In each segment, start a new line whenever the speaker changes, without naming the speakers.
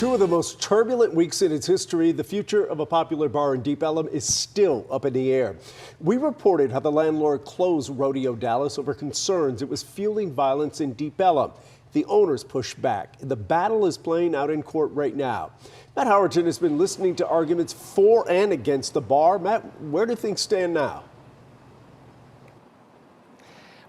Two of the most turbulent weeks in its history, the future of a popular bar in Deep Ellum is still up in the air. We reported how the landlord closed Rodeo Dallas over concerns it was fueling violence in Deep Ellum. The owners pushed back. The battle is playing out in court right now. Matt Howerton has been listening to arguments for and against the bar. Matt, where do things stand now?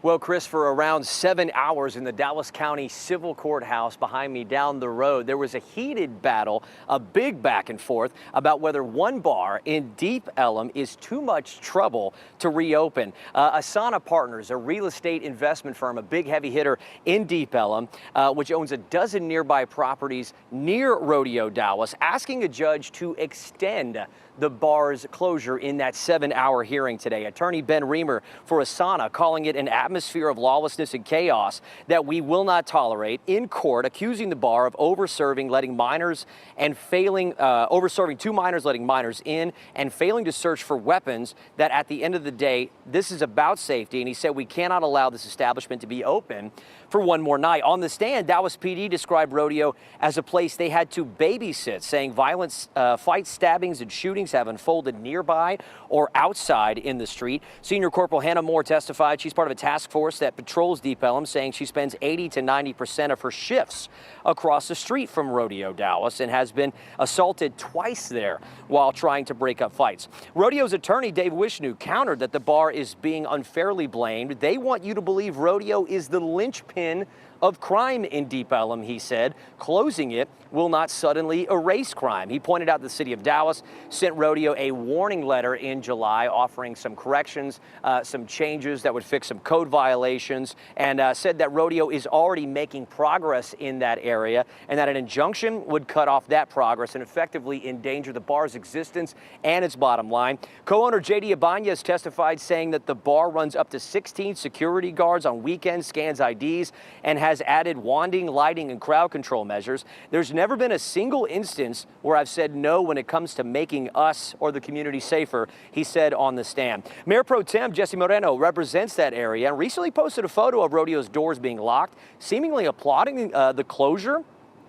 Well, Chris, for around 7 hours in the Dallas County Civil Courthouse behind me down the road, there was a heated battle, a big back and forth about whether one bar in Deep Ellum is too much trouble to reopen. Asana Partners, a real estate investment firm, a big heavy hitter in Deep Ellum, which owns a dozen nearby properties near Rodeo Dallas, asking a judge to extend the bar's closure in that 7-hour hearing today. Attorney Ben Reamer for Asana calling it an atmosphere of lawlessness and chaos that we will not tolerate in court, accusing the bar of overserving, letting minors and failing, overserving two minors, letting minors in and failing to search for weapons, that at the end of the day, this is about safety. And he said we cannot allow this establishment to be open for one more night. On the stand, Dallas PD described Rodeo as a place they had to babysit, saying violence, fights, stabbings, and shootings have unfolded nearby or outside in the street. Senior Corporal Hannah Moore testified she's part of a task force that patrols Deep Ellum, saying she spends 80 to 90% of her shifts across the street from Rodeo Dallas and has been assaulted twice there while trying to break up fights. Rodeo's attorney, Dave Wishnu, countered that the bar is being unfairly blamed. They want you to believe Rodeo is the linchpin of crime in Deep Ellum, he said. Closing it will not suddenly erase crime. He pointed out the city of Dallas sent Rodeo a warning letter in July offering some corrections, some changes that would fix some code violations, and said that Rodeo is already making progress in that area and that an injunction would cut off that progress and effectively endanger the bar's existence and its bottom line. Co-owner J.D. Ibanez testified, saying that the bar runs up to 16 security guards on weekends, scans IDs, and has added wanding, lighting, and crowd control measures. There's never been a single instance where I've said no when it comes to making us or the community safer, he said on the stand. Mayor Pro Tem Jesse Moreno represents that area and recently posted a photo of Rodeo's doors being locked, seemingly applauding the closure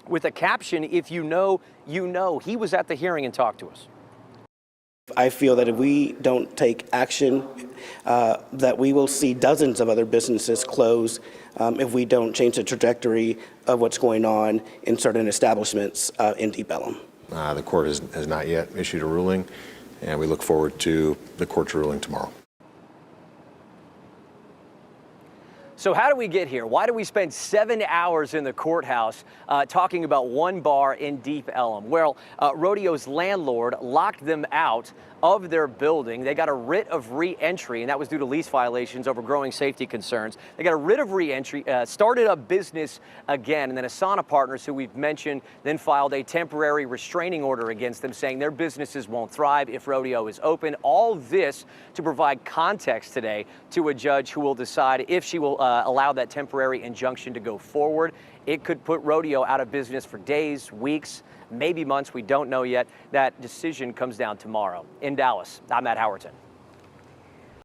with a caption, "If you know, you know." He was at the hearing and talked to us.
I feel that if we don't take action, that we will see dozens of other businesses close if we don't change the trajectory of what's going on in certain establishments in Deep Ellum.
The court has not yet issued a ruling, and we look forward to the court's ruling tomorrow.
So how do we get here? Why do we spend 7 hours in the courthouse talking about one bar in Deep Ellum? Well, Rodeo's landlord locked them out of their building. They got a writ of re-entry, and that was due to lease violations over growing safety concerns. They got a writ of re-entry, started up business again, and then Asana Partners, who we've mentioned, then filed a temporary restraining order against them, saying their businesses won't thrive if Rodeo is open. All this to provide context today to a judge who will decide if she will allow that temporary injunction to go forward. It could put Rodeo out of business for days, weeks, maybe months. We don't know yet. That decision comes down tomorrow. In Dallas, I'm Matt Howerton.